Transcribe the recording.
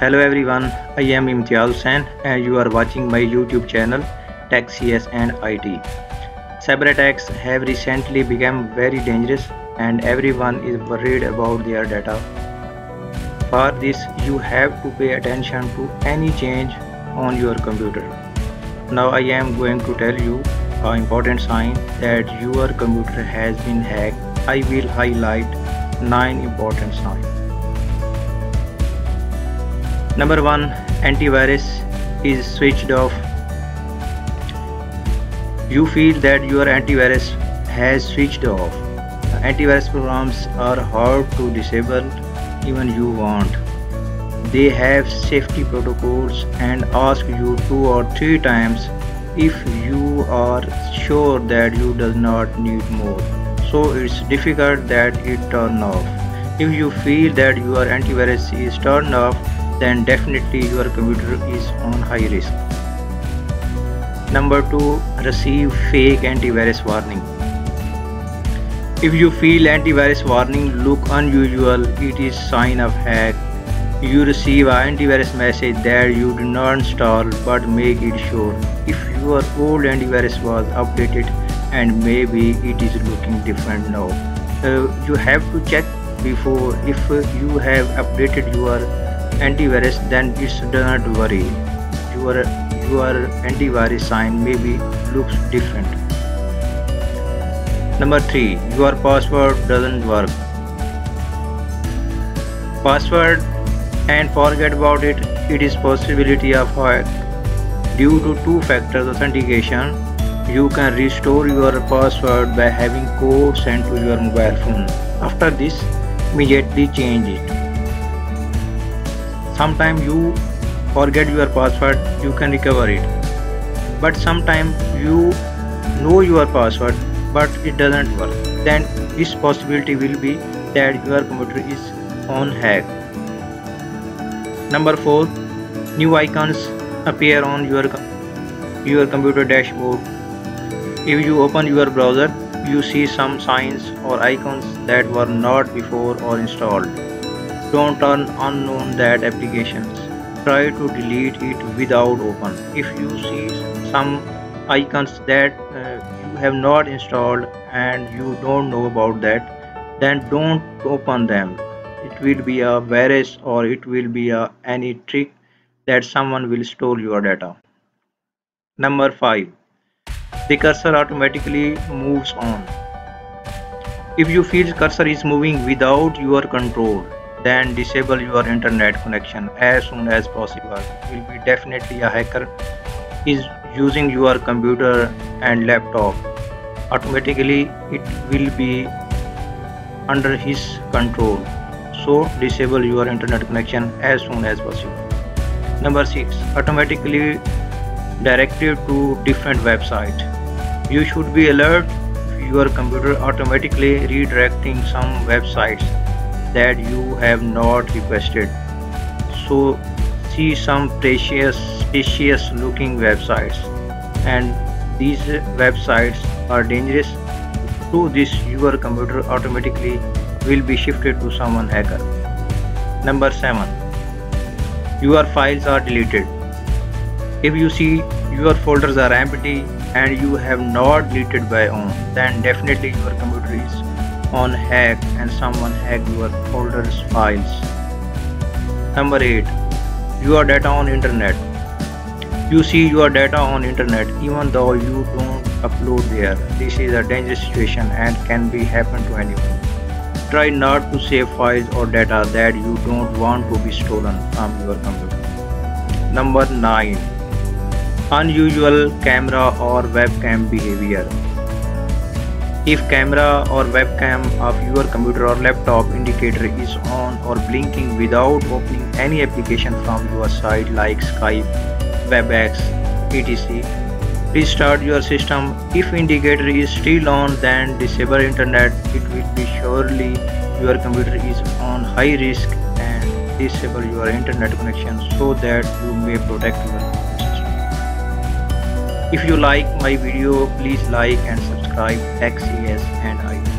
Hello everyone, I am Imtiaz Hussain and you are watching my YouTube channel Tech CS and IT. Cyber attacks have recently become very dangerous and everyone is worried about their data. For this, you have to pay attention to any change on your computer. Now I am going to tell you an important sign that your computer has been hacked. I will highlight 9 important signs. Number 1. Antivirus is switched off. You feel that your antivirus has switched off. Antivirus programs are hard to disable even you want. They have safety protocols and ask you 2 or 3 times if you are sure that you do not need more. So it's difficult that it turn off. If you feel that your antivirus is turned off, then definitely your computer is on high risk. Number 2. Receive fake antivirus warning. If you feel antivirus warning look unusual, it is sign of hack. You receive an antivirus message that you do not install but make it sure if your old antivirus was updated and maybe it is looking different now. You have to check before. If you have updated your antivirus, then it's do not worry. Your antivirus sign maybe looks different. Number 3. Your password doesn't work. Password and forget about it. It is possibility of hack. Due to 2-factor authentication, you can restore your password by having code sent to your mobile phone. After this, immediately change it. Sometimes you forget your password, you can recover it. But sometimes you know your password but it doesn't work. Then this possibility will be that your computer is on hack. Number 4. New icons appear on your computer dashboard. If you open your browser, you see some signs or icons that were not before or installed. Don't turn unknown that applications. Try to delete it without open. If you see some icons that you have not installed and you don't know about that, then don't open them. It will be a virus or it will be any trick that someone will steal your data. Number 5. The cursor automatically moves on. If you feel cursor is moving without your control, then disable your internet connection as soon as possible. It will be definitely a hacker is using your computer and laptop. Automatically it will be under his control. So disable your internet connection as soon as possible. Number 6. Automatically directed to different website. You should be alert if your computer automatically redirecting some websites that you have not requested. So see some suspicious looking websites, and these websites are dangerous. To this, your computer automatically will be shifted to someone hacker. Number 7. Your files are deleted. If you see your folders are empty and you have not deleted by own, then definitely your computer is on hack and someone hacked your folders files. Number 8. Your data on internet. You see your data on internet even though you don't upload there. This is a dangerous situation and can be happen to anyone. Try not to save files or data that you don't want to be stolen from your computer. Number 9. Unusual camera or webcam behavior. If camera or webcam of your computer or laptop indicator is on or blinking without opening any application from your side like Skype, WebEx, etc. Restart your system. If indicator is still on, then disable internet. It will be surely your computer is on high risk, and disable your internet connection so that you may protect your system. If you like my video, please like and subscribe Tech CS and IT.